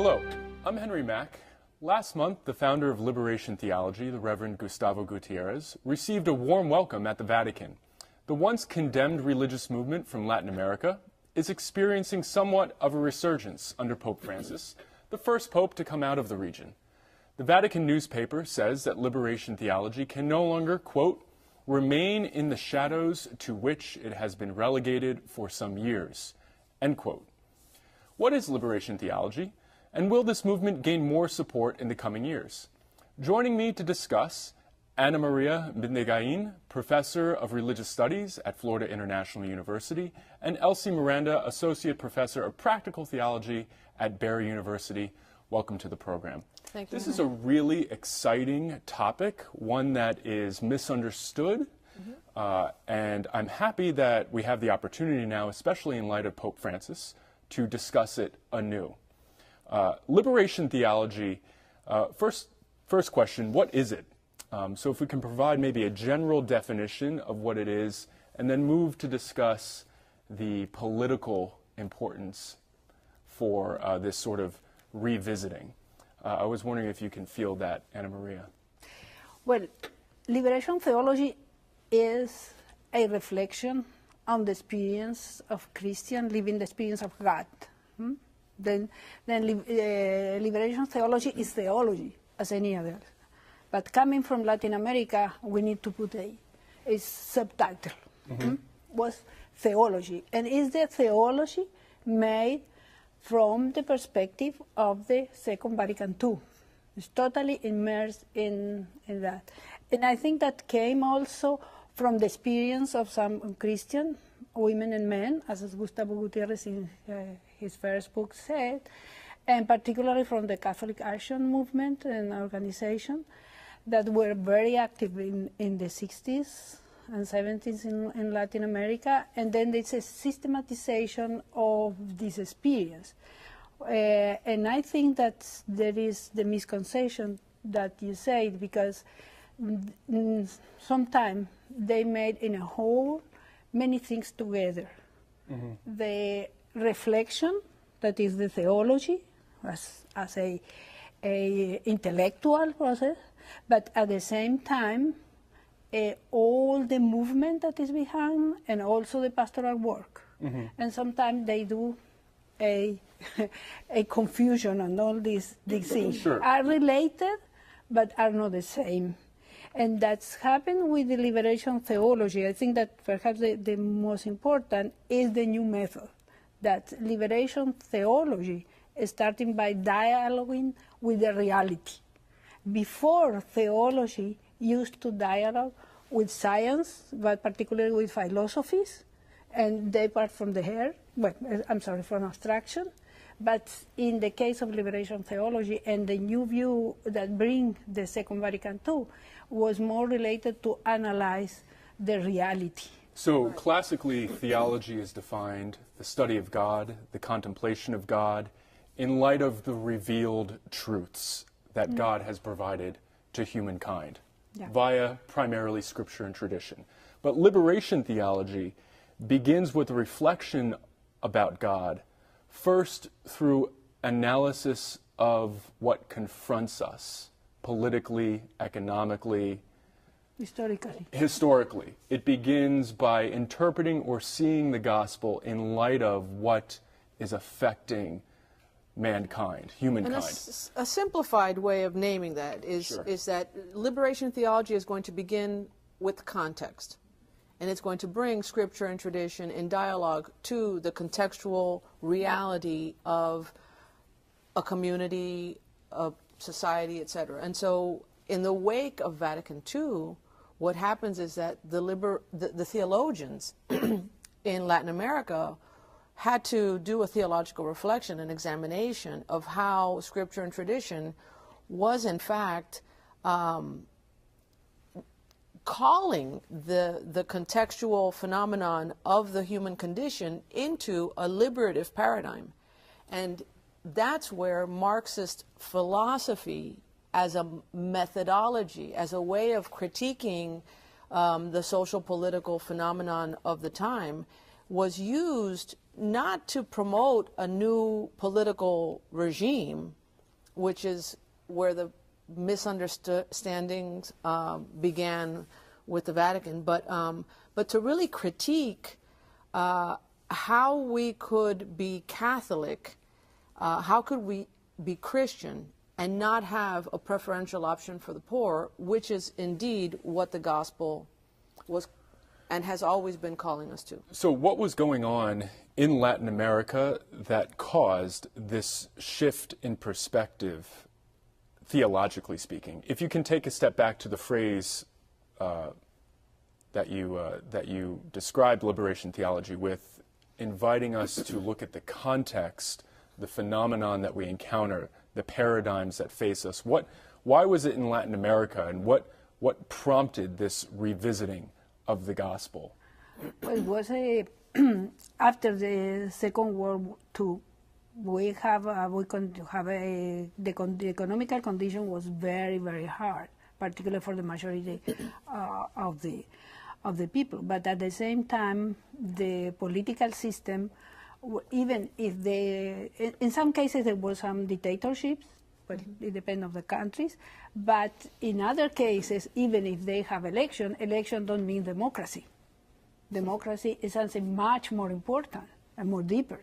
Hello, I'm Henry Mack. Last month, the founder of Liberation Theology, the Reverend Gustavo Gutierrez, received a warm welcome at the Vatican. The once condemned religious movement from Latin America is experiencing somewhat of a resurgence under Pope Francis, the first pope to come out of the region. The Vatican newspaper says that Liberation Theology can no longer, quote, remain in the shadows to which it has been relegated for some years, end quote. What is Liberation Theology, and will this movement gain more support in the coming years? Joining me to discuss, Ana Maria Bindegain, Professor of Religious Studies at Florida International University, and Elsie Miranda, Associate Professor of Practical Theology at Barry University. Welcome to the program. Thank you. This is a really exciting topic, one that is misunderstood, and I'm happy that we have the opportunity now, especially in light of Pope Francis, to discuss it anew. Liberation theology, first question, what is it? So if we can provide maybe a general definition of what it is, and then move to discuss the political importance for this sort of revisiting. I was wondering if you can feel that, Ana Maria. Well, liberation theology is a reflection on the experience of Christian living the experience of God. Then liberation theology is theology, as any other. But coming from Latin America, we need to put a subtitle. Was theology. And is the theology made from the perspective of the Second Vatican II? It's totally immersed in that. And I think that came also from the experience of some Christian women and men, as Gustavo Gutierrez in his first book said, and particularly from the Catholic Action Movement and organization that were very active in the 60s and 70s in Latin America, and then there's a systematization of this experience. And I think that there is the misconception that you said, because sometimes they made in a whole many things together. The reflection, that is the theology, as a intellectual process, but at the same time, all the movement that is behind, and also the pastoral work. And sometimes they do a confusion, and all these things are related, but are not the same. And that's happened with the liberation theology. I think that perhaps the most important is the new method, that liberation theology is starting by dialoguing with the reality. Before, theology used to dialogue with science, but particularly with philosophies, and they part from the hair, from abstraction. But in the case of liberation theology and the new view that bring the Second Vatican II was more related to analyze the reality. So classically, theology is defined the study of God, the contemplation of God, in light of the revealed truths that God has provided to humankind via primarily scripture and tradition. But liberation theology begins with a reflection about God, first through analysis of what confronts us politically, economically, historically. It begins by interpreting or seeing the gospel in light of what is affecting mankind, humankind. And a simplified way of naming that is that liberation theology is going to begin with context, and it's going to bring scripture and tradition in dialogue to the contextual reality of a community, a society, etc. And so in the wake of Vatican II, what happens is that the theologians in Latin America had to do a theological reflection and examination of how scripture and tradition was in fact calling the contextual phenomenon of the human condition into a liberative paradigm. And that's where Marxist philosophy as a methodology, as a way of critiquing the social political phenomenon of the time, was used not to promote a new political regime, which is where the misunderstandings began with the Vatican, but to really critique how we could be Catholic, how could we be Christian and not have a preferential option for the poor, which is indeed what the gospel was and has always been calling us to. So what was going on in Latin America that caused this shift in perspective, theologically speaking? If you can take a step back to the phrase that you described liberation theology with, inviting us to look at the context, the phenomenon that we encounter, the paradigms that face us. Why was it in Latin America, and what prompted this revisiting of the gospel? Well, it was after the Second World War, the economical condition was very, very hard, particularly for the majority of the people. But at the same time, the political system, even if in some cases there were some dictatorships, but it depends on the countries. But in other cases, even if they have election don't mean democracy. Democracy is something much more important and more deeper.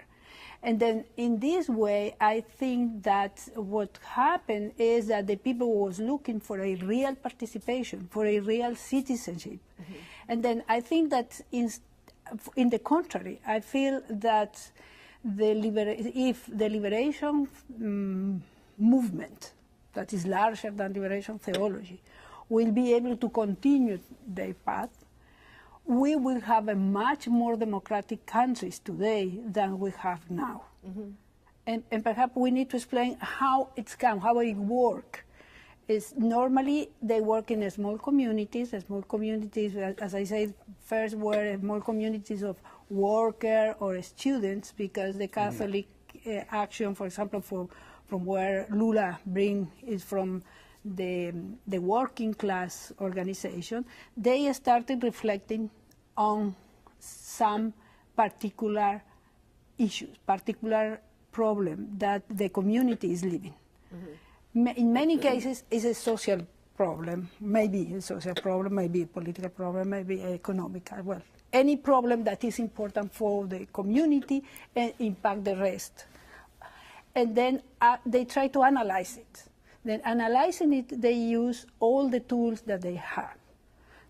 And then in this way, I think that what happened is that the people was looking for a real participation, for a real citizenship. Mm-hmm. And then I think that in the contrary, I feel that if the liberation movement, that is larger than liberation theology, will be able to continue their path, we will have a much more democratic countries today than we have now. Mm-hmm. And perhaps we need to explain how it's come, how it works. Is normally they work in small communities. Small communities, as I said, first were small communities of workers or students, because the Catholic action, for example, from where Lula is from the working class organization, they started reflecting on some particular issues, particular problem that the community is living. Mm-hmm. In many cases, it's a social problem, maybe a social problem, maybe a political problem, maybe economic. Well, any problem that is important for the community and impact the rest. And then they try to analyze it. Then analyzing it, they use all the tools that they have,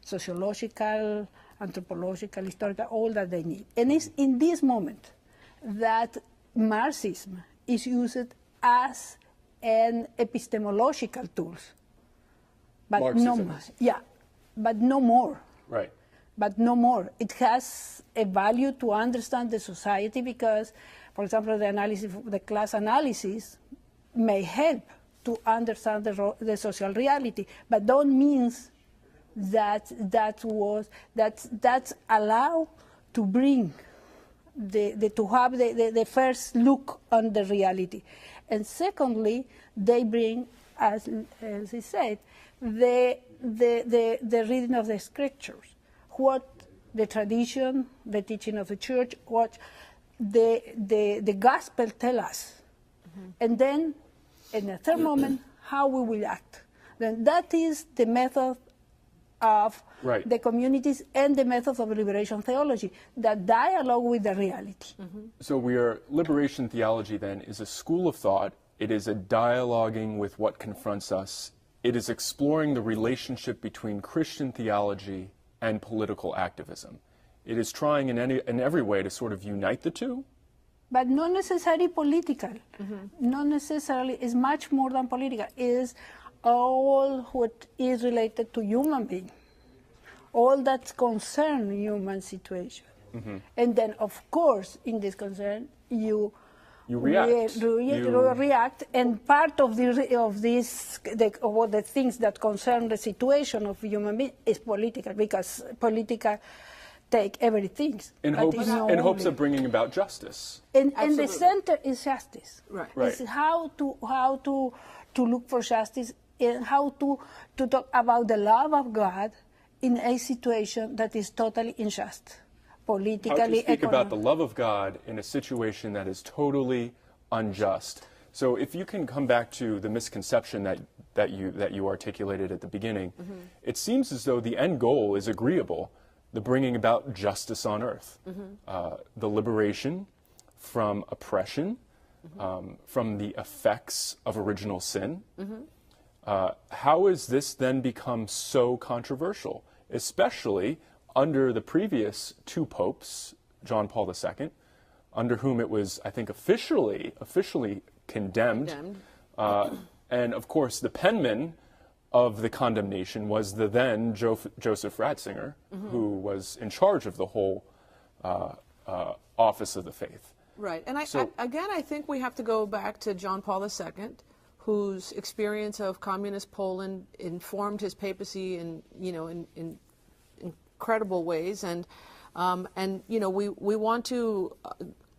sociological, anthropological, historical, all that they need. And it's in this moment that Marxism is used as an epistemological tool. But Marxism. But no more. Right. But no more. It has a value to understand the society because, for example, the class analysis may help to understand the social reality, but don't mean that allow to bring to have the first look on the reality. And secondly, they bring, as he said, the reading of the scriptures, what the tradition, the teaching of the church, what the gospel tell us. Mm-hmm. And then, in the third moment, how we will act. Then that is the method of the communities and the method of liberation theology, that dialogue with the reality. Mm-hmm. So liberation theology then is a school of thought. It is a dialoguing with what confronts us. It is exploring the relationship between Christian theology and political activism. It is trying in every way to sort of unite the two. But not necessarily political. Mm-hmm. Not necessarily. It's much more than political. It's all what is related to human being, all that concern human situation. Mm-hmm. And then, of course, in this concern, you react. React, and part of the things that concern the situation of human being is political, because political take everything. In hopes of bringing about justice. And the center is justice. Right. It's how to look for justice and how to talk about the love of God in a situation that is totally unjust. politically, how to speak about the love of God in a situation that is totally unjust. So if you can come back to the misconception that you articulated at the beginning, it seems as though the end goal is agreeable, the bringing about justice on earth, the liberation from oppression, from the effects of original sin. How has this then become so controversial, especially under the previous two popes, John Paul II, under whom it was, I think, officially condemned. And of course, the penman of the condemnation was the then Joseph Ratzinger, who was in charge of the whole office of the faith. Right. And I think we have to go back to John Paul II, whose experience of communist Poland informed his papacy in incredible ways, and we want to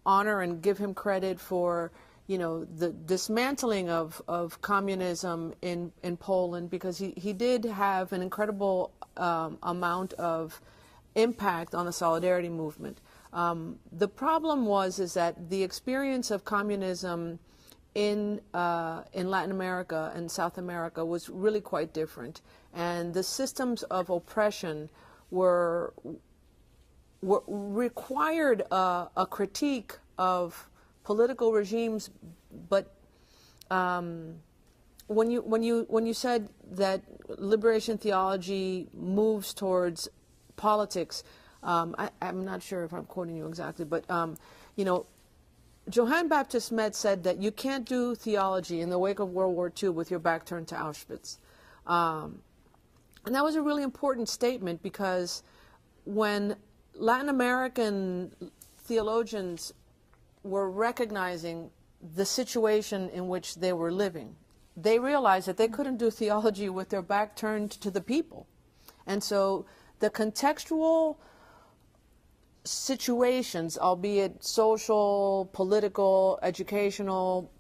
honor and give him credit for the dismantling of communism in Poland, because he did have an incredible amount of impact on the solidarity movement. The problem is that the experience of communism in Latin America and South America was really quite different, and the systems of oppression required a critique of political regimes. But when you said that liberation theology moves towards politics, I'm not sure if I'm quoting you exactly, but Johann Baptist Metz said that you can't do theology in the wake of World War II with your back turned to Auschwitz. And that was a really important statement, because when Latin American theologians were recognizing the situation in which they were living, they realized that they couldn't do theology with their back turned to the people. And so the contextual situations, albeit social, political, educational,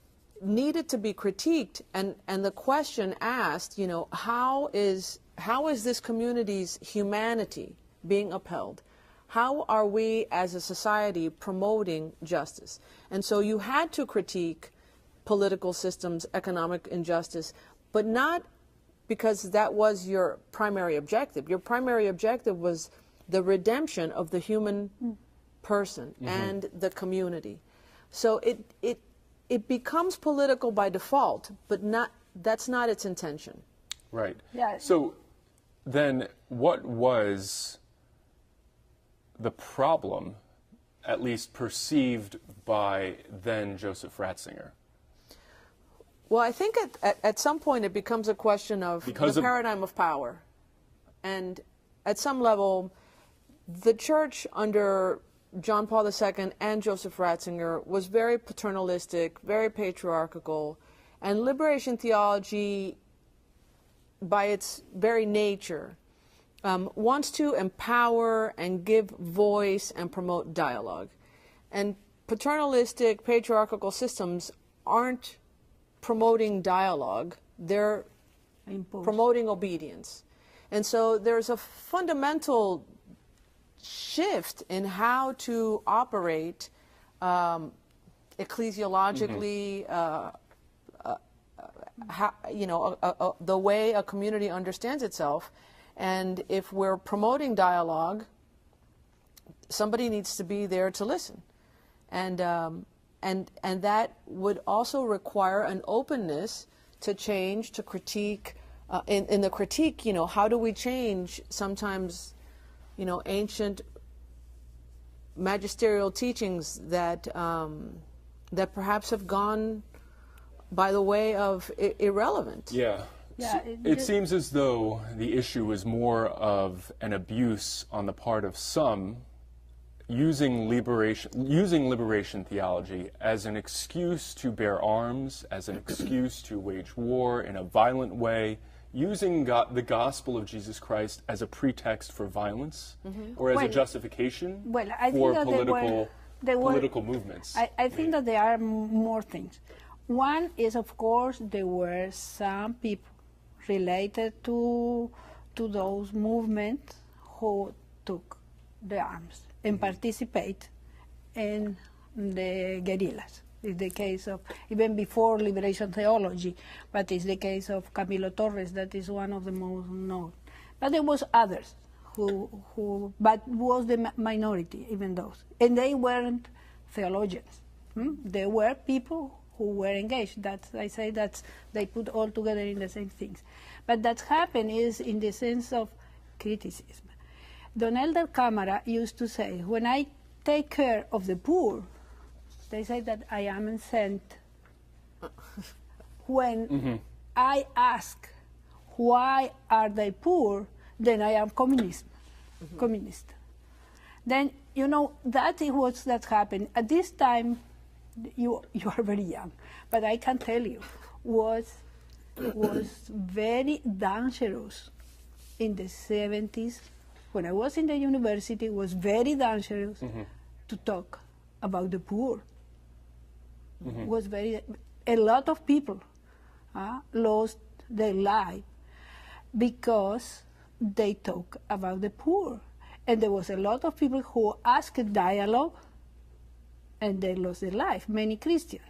needed to be critiqued, and the question asked, how is this community's humanity being upheld? How are we as a society promoting justice? And so you had to critique political systems, economic injustice, but not because that was your primary objective. Your primary objective was the redemption of the human person and the community. So it becomes political by default, but that's not its intention. Right. Yeah. So then what was the problem, at least perceived by then Joseph Ratzinger? Well, I think at some point it becomes a question of the paradigm of power. And at some level, the church under John Paul II and Joseph Ratzinger was very paternalistic, very patriarchal, and liberation theology, by its very nature, wants to empower and give voice and promote dialogue. And paternalistic, patriarchal systems aren't promoting dialogue, they're promoting obedience. And so there's a fundamental shift in how to operate ecclesiologically, the way a community understands itself. And if we're promoting dialogue, somebody needs to be there to listen. And that would also require an openness to change, to critique. In the critique, how do we change sometimes, ancient magisterial teachings that that perhaps have gone by the way of irrelevant? Yeah. Yeah, it seems as though the issue is more of an abuse on the part of some using liberation theology as an excuse to bear arms, as an excuse to wage war in a violent way, using the gospel of Jesus Christ as a pretext for violence or as a justification for political movements. I think that there are more things. One is, of course, there were some people related to those movements who took the arms and participate in the guerrillas. It's the case of, even before liberation theology, but it's the case of Camilo Torres, that is one of the most known. But there was others but was the minority, even those. And they weren't theologians. They were people who were engaged. I say that they put all together in the same things. But that happened is in the sense of criticism. Don Elder Cámara used to say, when I take care of the poor, they say that I am sent. When I ask, why are they poor, then I am communist. Then, you know, that is what happened. At this time, you are very young, but I can tell you, was very dangerous in the 70s. When I was in the university, it was very dangerous to talk about the poor. Was a lot of people lost their life because they talk about the poor. And there was a lot of people who asked dialogue and they lost their life, many Christians.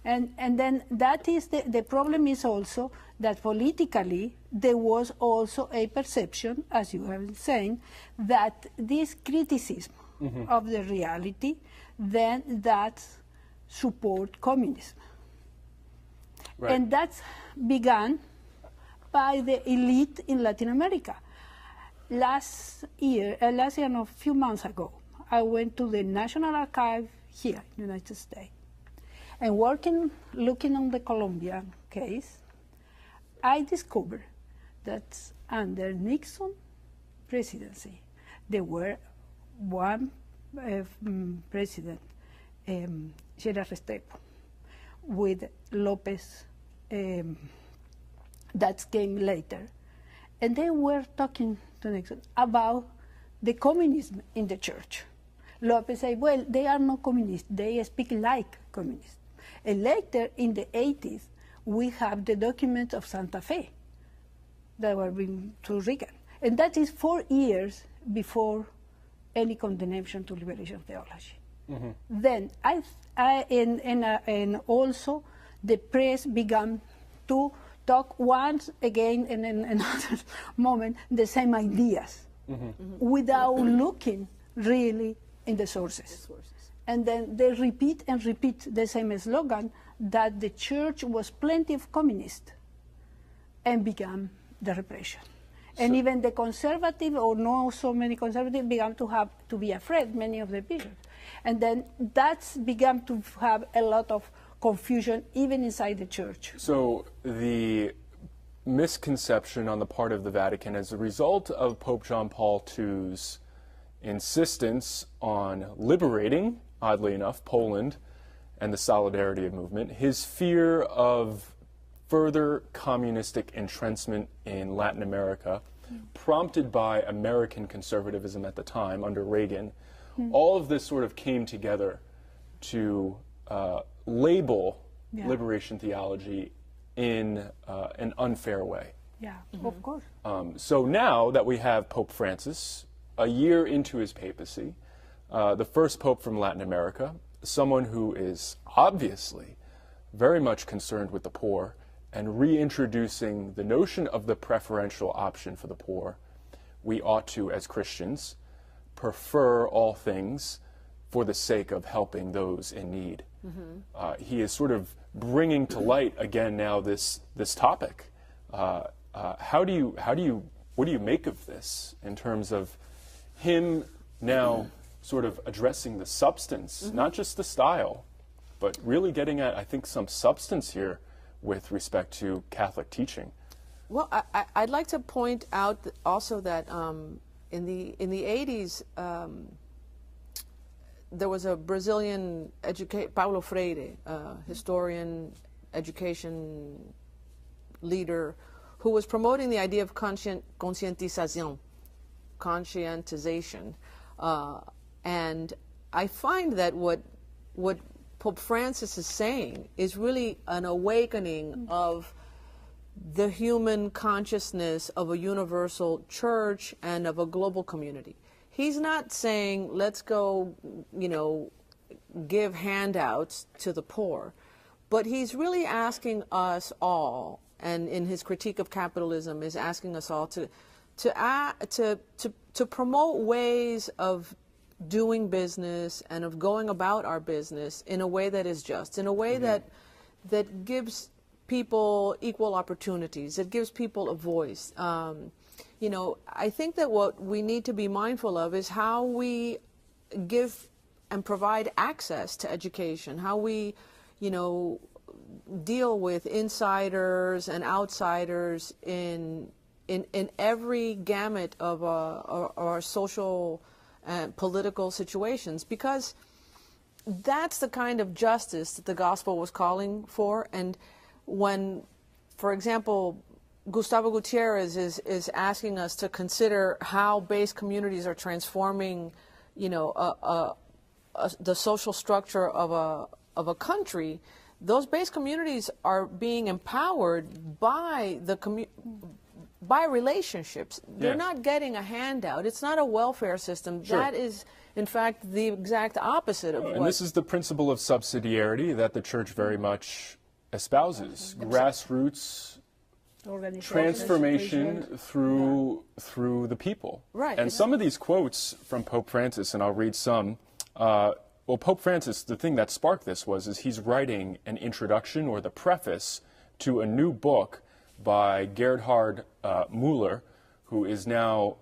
And then that is the problem is also that politically there was also a perception, as you have been saying, that this criticism of the reality, then that support communism. Right. And that's began by the elite in Latin America. Last year, no, a few months ago, I went to the National Archive here in the United States. And looking on the Colombian case, I discovered that under Nixon presidency, there were one president, Gerard Restrepo, with Lopez, that came later. And they were talking to Nixon about the communism in the church. Lopez said, well, they are not communists, they speak like communists. And later, in the 80s, we have the documents of Santa Fe that were being to Reagan. And that is 4 years before any condemnation to liberation theology. Then, and also the press began to talk once again and in another moment the same ideas without looking really in the sources. And then they repeat and repeat the same slogan that the church was plenty of communist and began the repression. And even the conservative, or not so many conservatives, began to be afraid, many of the bishops. And then that's began to have a lot of confusion even inside the church. So the misconception on the part of the Vatican as a result of Pope John Paul II's insistence on liberating, oddly enough, Poland and the Solidarity movement, his fear of further communistic entrenchment in Latin America, prompted by American conservatism at the time under Reagan, all of this sort of came together to label liberation theology in an unfair way. Yeah, of course. So now that we have Pope Francis, a year into his papacy, the first pope from Latin America, someone who is obviously very much concerned with the poor and reintroducing the notion of the preferential option for the poor, we ought to, as Christians, prefer all things for the sake of helping those in need. He is sort of bringing to light again now this topic. What do you make of this in terms of him now sort of addressing the substance, not just the style, but really getting at, I think, some substance here with respect to Catholic teaching? Well, I'd like to point out also that in the 80s, there was a Brazilian Paulo Freire, historian, education leader, who was promoting the idea of conscientization, and I find that what Pope Francis is saying is really an awakening of the human consciousness of a universal church and of a global community. he's not saying, let's go, you know, give handouts to the poor, but he's really asking us all, and in his critique of capitalism is asking us all to promote ways of doing business and of going about our business in a way that is just, in a way that gives people equal opportunities, that gives people a voice. You know, I think that what we need to be mindful of is how we give and provide access to education, how we, you know, deal with insiders and outsiders in every gamut of our social and political situations, because that's the kind of justice that the gospel was calling for. And when, for example, Gustavo Gutierrez is asking us to consider how base communities are transforming, you know, the social structure of a country, those base communities are being empowered by by relationships. They're not getting a handout. It's not a welfare system. Sure. That is, in fact, the exact opposite of And this is the principle of subsidiarity that the Church very much espouses. Grassroots transformation through the people. Right. And some of these quotes from Pope Francis, and I'll read some. Well, Pope Francis, the thing that sparked this is he's writing an introduction or the preface to a new book by Gerhard Müller, who is now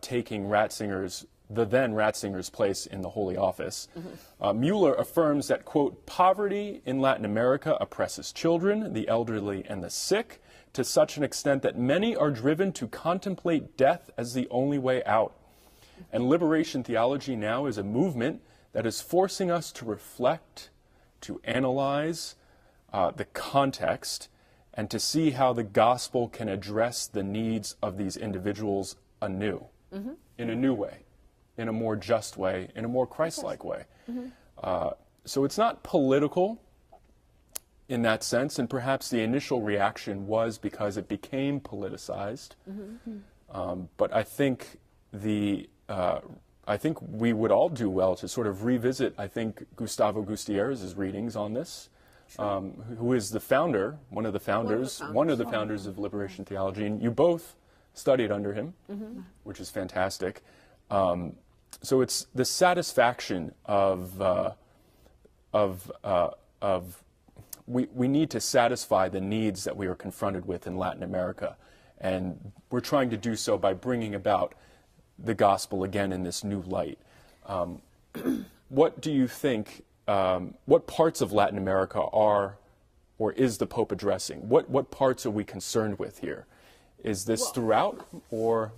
taking the then Ratzinger's place in the Holy Office. Müller affirms that, quote, poverty in Latin America oppresses children, the elderly, and the sick to such an extent that many are driven to contemplate death as the only way out. And liberation theology now is a movement that is forcing us to reflect, to analyze the context, and to see how the gospel can address the needs of these individuals anew, in a new way, in a more just way, in a more Christ-like way. So it's not political in that sense, and perhaps the initial reaction was because it became politicized. But I think I think we would all do well to sort of revisit, I think, Gustavo Gutierrez's readings on this, who is the founder, one of the founders of liberation theology, and you both studied under him, which is fantastic. So it's the satisfaction we need to satisfy the needs that we are confronted with in Latin America, and we're trying to do so by bringing about the gospel again in this new light. What do you think, what parts of Latin America are, or is the Pope addressing? What parts are we concerned with here? Is this throughout, or?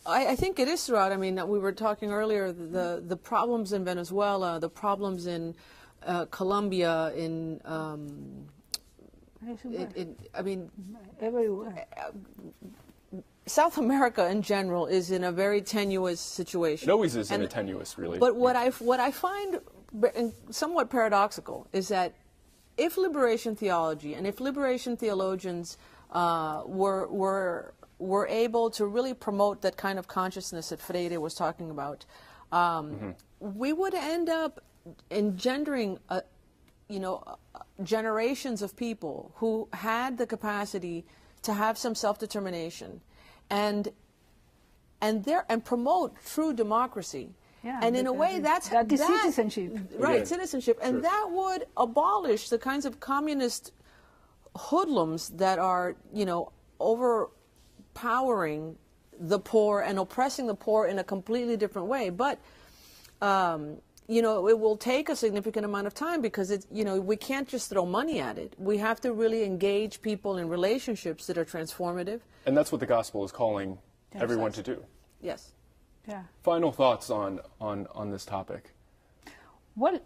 I think it is throughout. I mean, we were talking earlier, the problems in Venezuela, the problems in Colombia, I mean, everywhere. South America in general is in a very tenuous situation. It always is in a tenuous, really. But what I find somewhat paradoxical is that if liberation theology and if liberation theologians were able to really promote that kind of consciousness that Freire was talking about, we would end up engendering generations of people who had the capacity to have some self-determination and promote true democracy. Yeah, and in a way that is citizenship. Right, citizenship. And that would abolish the kinds of communist hoodlums that are, overpowering the poor and oppressing the poor in a completely different way. But, it will take a significant amount of time because we can't just throw money at it. We have to really engage people in relationships that are transformative. And that's what the gospel is calling everyone to do. Yes. Yeah. Final thoughts on this topic? Well,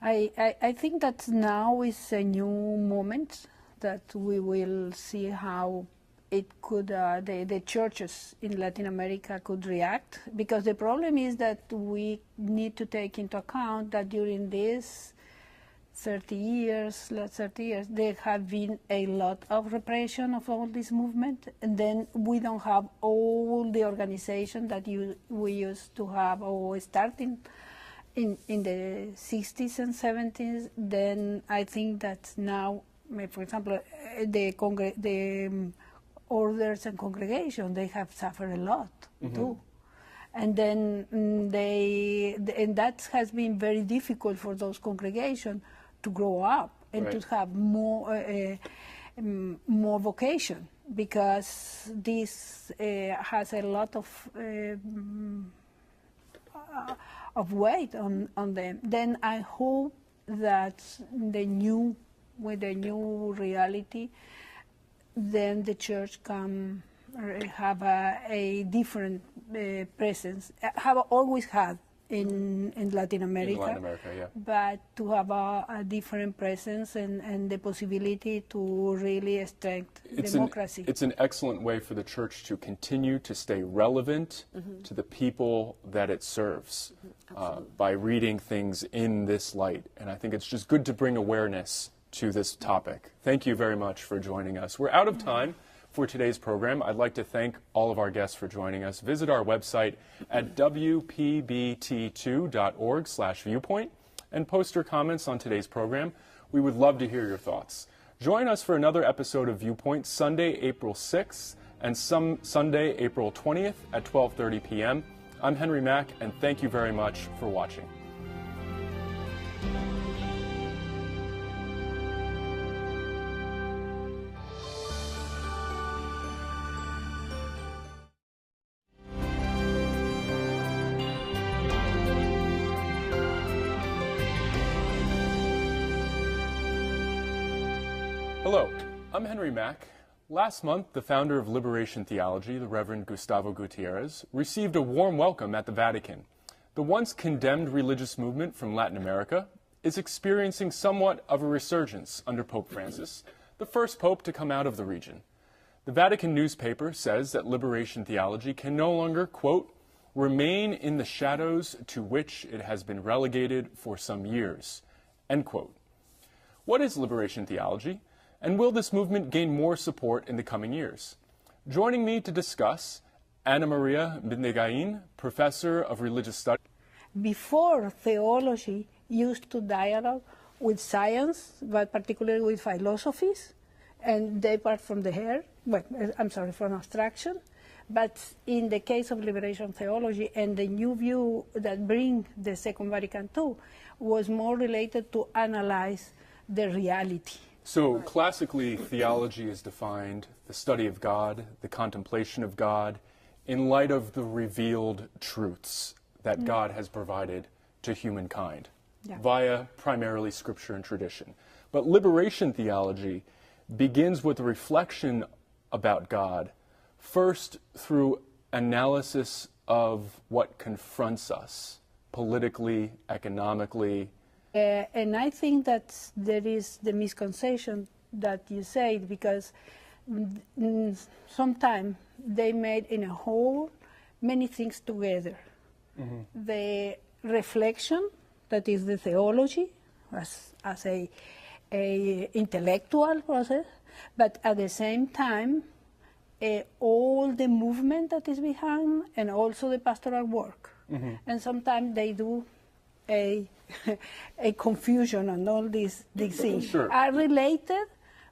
I think that now is a new moment that we will see how it could the churches in Latin America could react, because the problem is that we need to take into account that during this 30 years, there have been a lot of repression of all this movement, and then we don't have all the organization that we used to have, or starting in the 60s and 70s. Then I think that now, for example, the orders and congregation, they have suffered a lot too. And then and that has been very difficult for those congregations to grow up and to have more vocation, because this has a lot of weight on them. Then I hope that with the new reality, then the church can have a different presence. Have always had in Latin America. In Latin America, yeah. But to have a different presence and the possibility to really strengthen democracy. It's an excellent way for the church to continue to stay relevant to the people that it serves by reading things in this light. And I think it's just good to bring awareness to this topic. Thank you very much for joining us. We're out of time for today's program. I'd like to thank all of our guests for joining us. Visit our website at wpbt2.org/viewpoint and post your comments on today's program. We would love to hear your thoughts. Join us for another episode of Viewpoint Sunday, April 6th and Sunday, April 20th at 12:30 p.m. I'm Henry Mack, and thank you very much for watching. Hello, I'm Henry Mack. Last month, the founder of Liberation Theology, the Reverend Gustavo Gutierrez, received a warm welcome at the Vatican. The once condemned religious movement from Latin America is experiencing somewhat of a resurgence under Pope Francis, the first pope to come out of the region. The Vatican newspaper says that Liberation Theology can no longer, quote, remain in the shadows to which it has been relegated for some years, end quote. What is Liberation Theology? And will this movement gain more support in the coming years? Joining me to discuss, Ana Maria Bindegain, Professor of Religious Studies. Before, theology used to dialogue with science, but particularly with philosophies, and they part from the hair, from abstraction. But in the case of liberation theology and the new view that bring the Second Vatican II was more related to analyze the reality. So classically, theology is defined the study of God, the contemplation of God, in light of the revealed truths that God has provided to humankind via primarily scripture and tradition. But liberation theology begins with a reflection about God, first through analysis of what confronts us politically, economically. And I think that there is the misconception that you said, because sometimes they made in a whole many things together. The reflection, that is the theology, as a intellectual process, but at the same time, all the movement that is behind, and also the pastoral work. And sometimes they do a confusion, and all these things are related,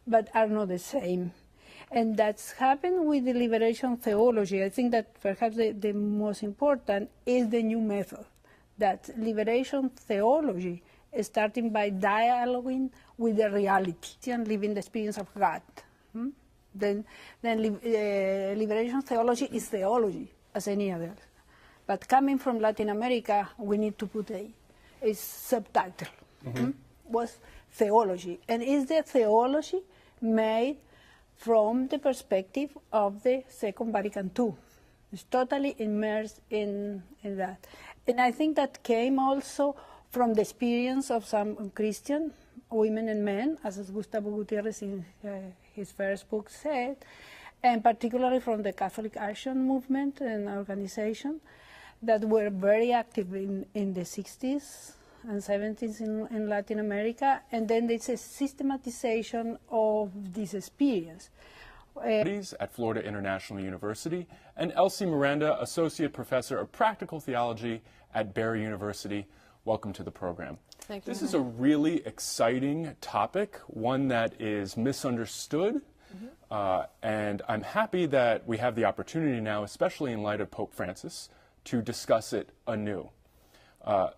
but are not the same. And that's happened with the liberation theology. I think that perhaps the most important is the new method, that liberation theology is starting by dialoguing with the reality and living the experience of God. Then liberation theology is theology as any other. But coming from Latin America, we need to put a subtitle. Was theology. And is the theology made from the perspective of the Second Vatican II? It's totally immersed in that. And I think that came also from the experience of some Christian women and men, as Gustavo Gutierrez in his first book said, and particularly from the Catholic Action Movement and organization that were very active in the 60s and 70s in Latin America, and then there's a systematization of this experience. At Florida International University, and Elsie Miranda, Associate Professor of Practical Theology at Barry University. Welcome to the program. Thank you. This is a really exciting topic, one that is misunderstood, and I'm happy that we have the opportunity now, especially in light of Pope Francis, to discuss it anew.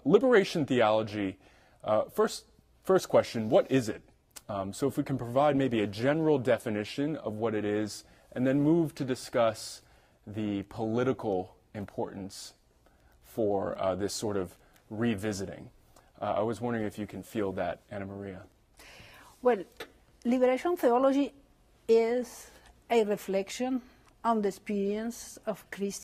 Liberation theology, first question, what is it? So if we can provide maybe a general definition of what it is, and then move to discuss the political importance for this sort of revisiting. I was wondering if you can feel that, Anna Maria. Well, liberation theology is a reflection on the experience of Christians